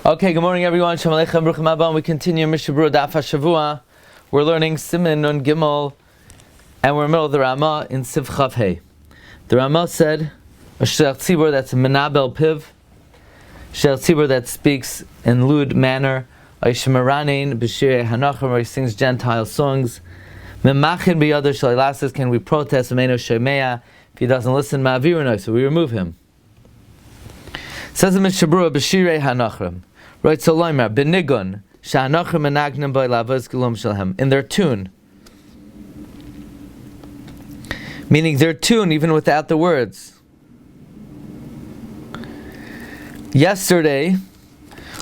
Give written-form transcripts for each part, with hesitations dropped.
Okay, good morning everyone. Shalom Aleichem, Baruch Haba. We continue Mishna Berura Daf Hashavua. We're learning Siman Nun Gimel, and we're in the middle of the Ramah in Siv Chav Hey. The Ramah said, a Shliach Tzibur that's Menabel Piv, Shliach Tzibur that speaks in lewd manner, Aishemaranein B'shirei Hanachim, where he sings Gentile songs, Memachin B'yadar Shalilasis, can we protest Meno Shemea if he doesn't listen, Ma'avirunoi, so we remove him. Says the Mishna Berura B'shirei Hanachim. Right, so Loimer, B'nigun, Sha'anachim Menagnim B'y Lavaz Gilum Shalhem, in their tune. Meaning their tune, even without the words. Yesterday,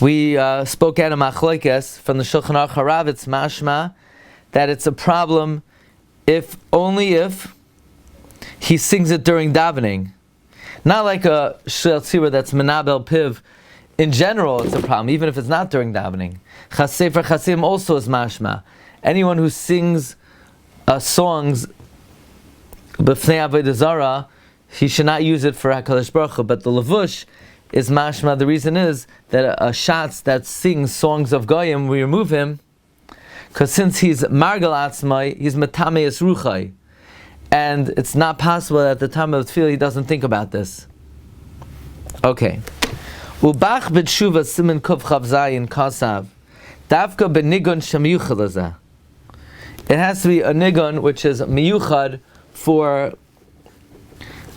we spoke out of Machlokes from the Shulchan Aruch Harav. It's mashma that it's a problem only if he sings it during davening. Not like a Shliach Tzibur that's Menabel Piv. In general, it's a problem, even if it's not during davening. Seif Chasim also is mashma. Anyone who sings songs b'fnei avodah zara, he should not use it for HaKadosh Baruch Hu. But the levush is mashma. The reason is that a shatz that sings songs of goyim, we remove him, because since he's margal atzmai, he's metameis ruchai, and it's not possible that at the time of the tefillah he doesn't think about this. Okay. Ubach b'tshuva siman kuf chav zayin kasav davka b'nigun shemiyuchad lazeh. It has to be a nigun which is miyuchad for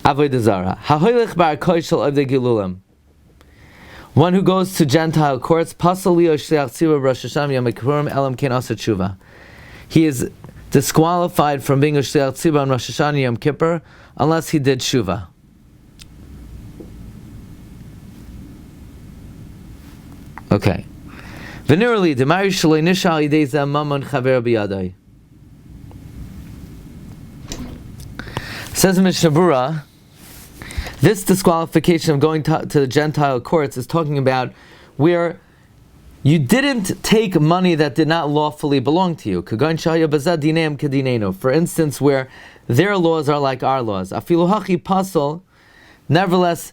avodah zara. Hahoylech ba'arkoi shel avdei gilulim. One who goes to Gentile courts, pasal liyo shliach tzibur Rosh Hashanah Yom Kippurim elam kein asa tshuva. He is disqualified from being a shliach tzibur on Rosh Hashanah Yom Kippur unless he did tshuva. Okay. Venerally, Demari Shaloi Nishal Yidei Mamon Chaver Biyadai. Says Mishna Berura, this disqualification of going to the Gentile courts is talking about where you didn't take money that did not lawfully belong to you. For instance, where their laws are like our laws. Afilu hachi pasal, nevertheless,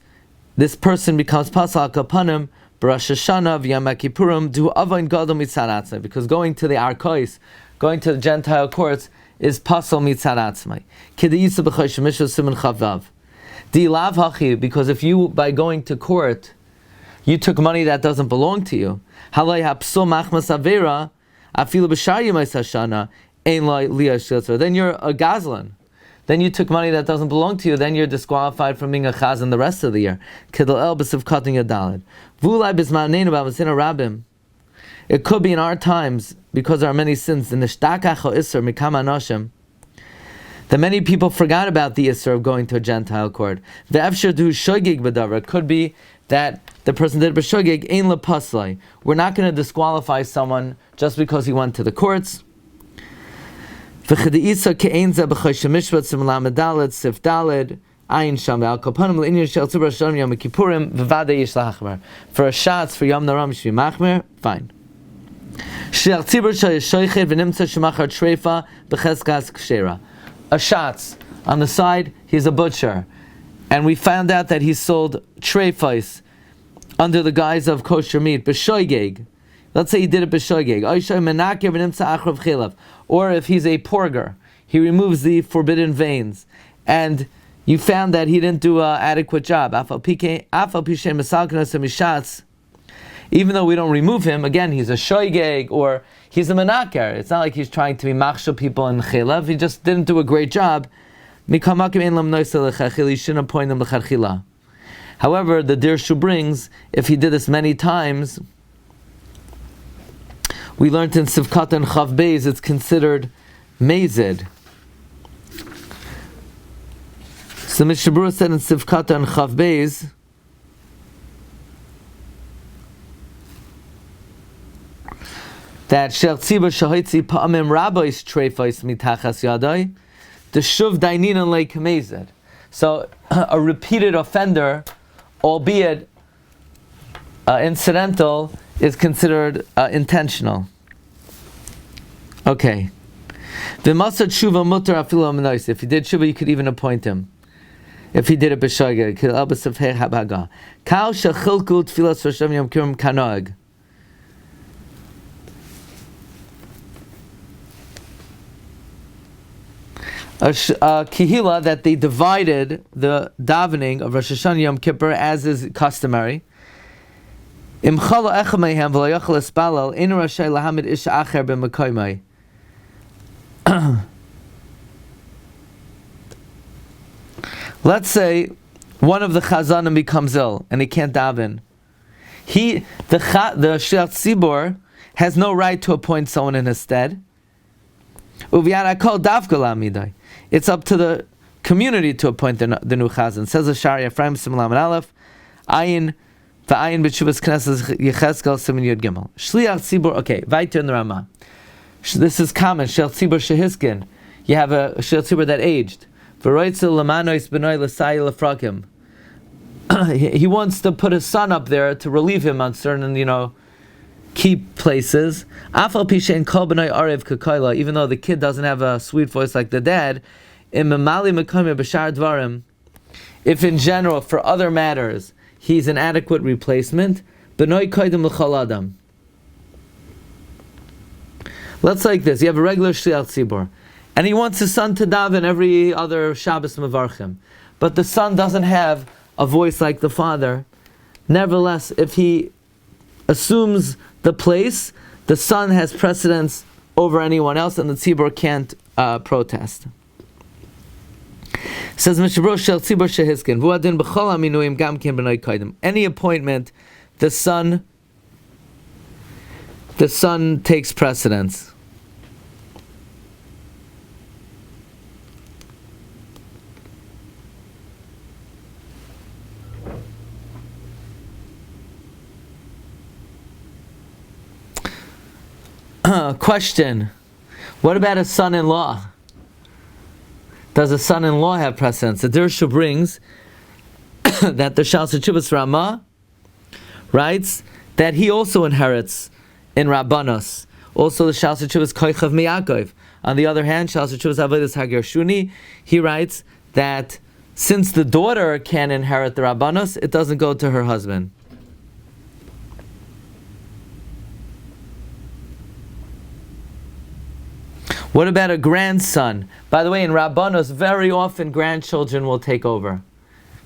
this person becomes pasal al-kapanim, Rosh Hashanah Yom Kippurim do avain gadol mitzad atzmai, because going to the arkos, going to the Gentile courts is pasal mitzad atzmai. Kediyisa b'chosh mishul siman chavav. Di lav hachi, because if you by going to court you took money that doesn't belong to you, halay hapsul machmas avera afilu b'shar yemais hashana ein lo liya shiltzor, then you're a gazlan. Then you took money that doesn't belong to you, then you're disqualified from being a chazan the rest of the year. Kedel el b'siv cutting a dalid. V'ulai b'zmaneinu b'masina rabim. It could be in our times, because there are many sins, in the shtakach ha'isr mikam anoshim, that many people forgot about the isr of going to a Gentile court. Ve'efshir du shogig b'davar. It could be that the person did b'shogig ein lepaslai. We're not going to disqualify someone just because he went to the courts. V'chadiisa ke'enza b'chosh mishpat simlam daled sif daled ayin sham al kapanim l'inyan shel tzibur shalom Yom Kippurim v'vadei yish lachmer. For a shatz for Yom Naram shvi machmer, fine. Shel tzibur shel yishoichet v'nimtza shemachar treifa b'cheskas kshera. A shatz on the side, he's a butcher, and we found out that he sold treifais under the guise of kosher meat b'shoigeg. Let's say he did it b'shogeg. Or if he's a porger, he removes the forbidden veins, and you found that he didn't do an adequate job. Even though we don't remove him, again, he's a shogeg or he's a menaker. It's not like he's trying to be machshel people in chilav. He just didn't do a great job. You shouldn't appoint him l'chadchila. However, the Dirshu brings, if he did this many times, we learned in Sivkat and Chav Beis, it's considered mezid. So Mishna Berura said in Sivkat and Chav Beis that Shel Tzibur Shahitzi Pa'amim Rabbis Treifais Mitachas Yadai the Shuv Daininan Leik Mezid. So a repeated offender, albeit incidental, is considered intentional. Okay. If he did tshuva, you could even appoint him. if he did it b'shogeg. Kil b'sef hei habaga. Kal shechilku tfilas Rosh Hashanah Yom Kippur kanoeg. A kihila that they divided the davening of Rosh Hashanah Yom Kippur as is customary. Let's say one of the Chazanim becomes ill and he can't daven. The Shliach Tzibor has no right to appoint someone in his stead. It's up to the community to appoint the new Chazan. Says the Shari Ephraim Siman Aleph, Ayin V'ayin b'tshuvas Knesset Yechezkel Siman Yud Gimel. Shliach Tzibor. Okay, weiter in the Ramah. This is common. Shliach Tzibor shehiskin. You have a Shliach Tzibor that aged. V'roitzel lamanois b'noi l'sai l'frakim. He wants to put his son up there to relieve him on certain, key places. Afal pishein kol b'noi arev k'koila. Even though the kid doesn't have a sweet voice like the dad, im memali mekomim b'shar dvarim. If in general, for other matters, he's an adequate replacement. B'noi koydem l'chol adam. Let's like this. You have a regular Shliach Tzibor, and he wants his son to daven every other Shabbos Mevarchim. But the son doesn't have a voice like the father. Nevertheless, if he assumes the place, the son has precedence over anyone else, and the Tzibor can't protest. Says Mishna Berura shel tzibor shehiskin v'uadin b'chol haminuim gam ken b'noi koydem. Any appointment, the son takes precedence. Question: what about a son-in-law? Does a son-in-law have precedence? The Dirshu brings that the Shas Chuvas Ramah writes that he also inherits in Rabbanos. Also the Shas Chuvas Koichav Miyakov. On the other hand, Shas Chuvas Avodas Hagershuni, he writes that since the daughter can inherit the Rabbanos, it doesn't go to her husband. What about a grandson? By the way, in Rabbanos, very often grandchildren will take over.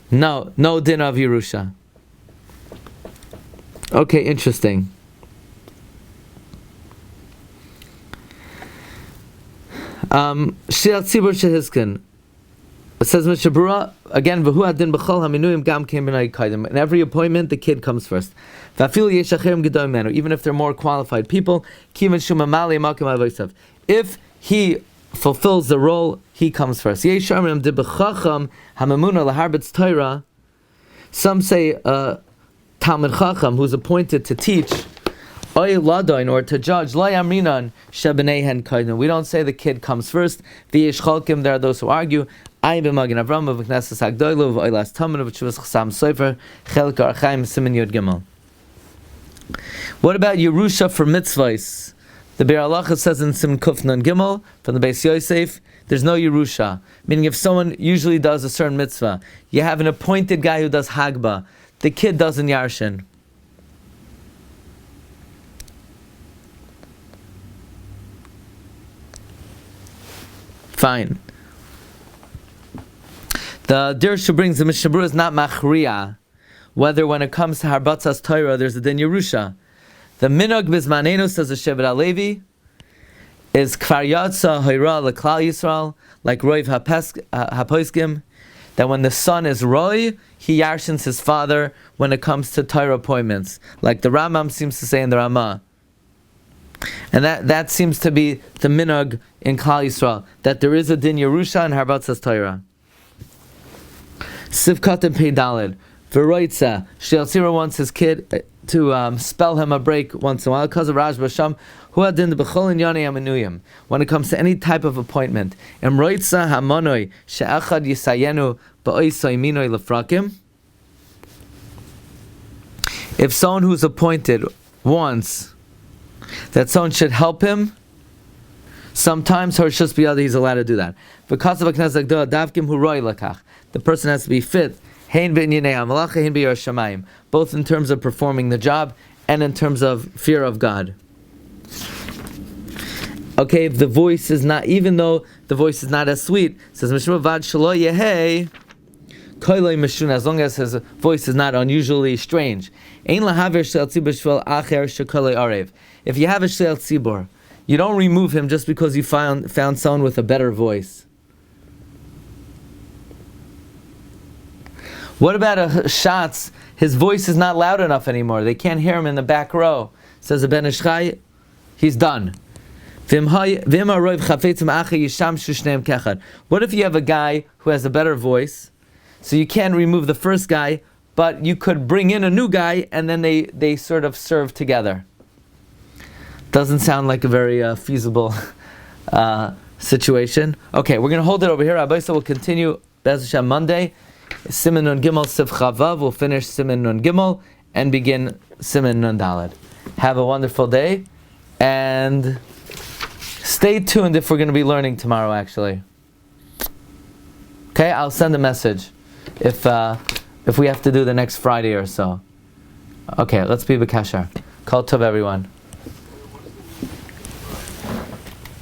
No din of Yerusha. Okay, interesting. Shliach Tzibor shehiskin. It says Mishna Berura again. V'hu adin b'chol haminuyim gam ken b'noi koydem. In every appointment, the kid comes first. V'afilu yesh acherim gedolim menu. Even if they're more qualified people, kiven shumamali makom avosav. If he fulfills the role, he comes first. Some say Talmid Chacham who's appointed to teach or to judge. We don't say the kid comes first. There are those who argue. What about Yerusha for mitzvahs? The Be'er Halacha says in Siman Kufnan Gimel from the Beis Yosef, there's no Yerusha. Meaning if someone usually does a certain mitzvah, you have an appointed guy who does Hagba, the kid doesn't Yarshin. Fine. The Dirshu brings the Mishna Berura is not machriya, whether when it comes to Harbatzas Torah there's a din Yerusha. The minog bizmanenu, says the Shevet HaLevi, is kfar yatsa hayra leklal Yisrael, like Roiv HaPoskim, that when the son is Roy, he yarshins his father when it comes to Torah appointments, like the Rambam seems to say in the Ramah. And that seems to be the minog in Klal Yisrael, that there is a din Yerusha and Harbatzas Torah. Sivkat and Pei Daled. V'roitza, Shliach Tzibor wants his kid to spell him a break once in a while, because of Raj Basham, who adin the b'chol inyonei aminuyim. When it comes to any type of appointment, emroitza hamonoi she'achad yisayenu ba'oisoi minoi lefrakim. If someone who's appointed wants that someone should help him Sometimes Harshus Biyada, he's allowed to do that. Because of a Knesset Gdola, Davkim Hu Roi Lakach. The person has to be fit. Hein b'inyanei hamalacha, hein b'yar shamayim. Both in terms of performing the job and in terms of fear of God. Okay, if the voice is not, even though the voice is not as sweet, it says Mishma Vad Shalo Yehei Koiloi Mishuna, as long as his voice is not unusually strange. Ein lahaver shel tzibur shvel acher shekolei arev. If you have a shel tzibur, you don't remove him just because you found someone with a better voice. What about a shatz? His voice is not loud enough anymore. They can't hear him in the back row. Says the Ben Ishchai, he's done. What if you have a guy who has a better voice? So you can't remove the first guy, but you could bring in a new guy and then they sort of serve together. Doesn't sound like a very feasible situation. Okay, we're going to hold it over here. Rabbi will continue Be'ez Hashem Monday. Siman Nun Gimel Sif Chavav. We'll finish Siman Nun Gimel and begin Siman Nun Daled. Have a wonderful day and stay tuned if we're going to be learning tomorrow, actually. Okay, I'll send a message if we have to do the next Friday or so. Okay, let's be B'kashar. Kol Tov, everyone.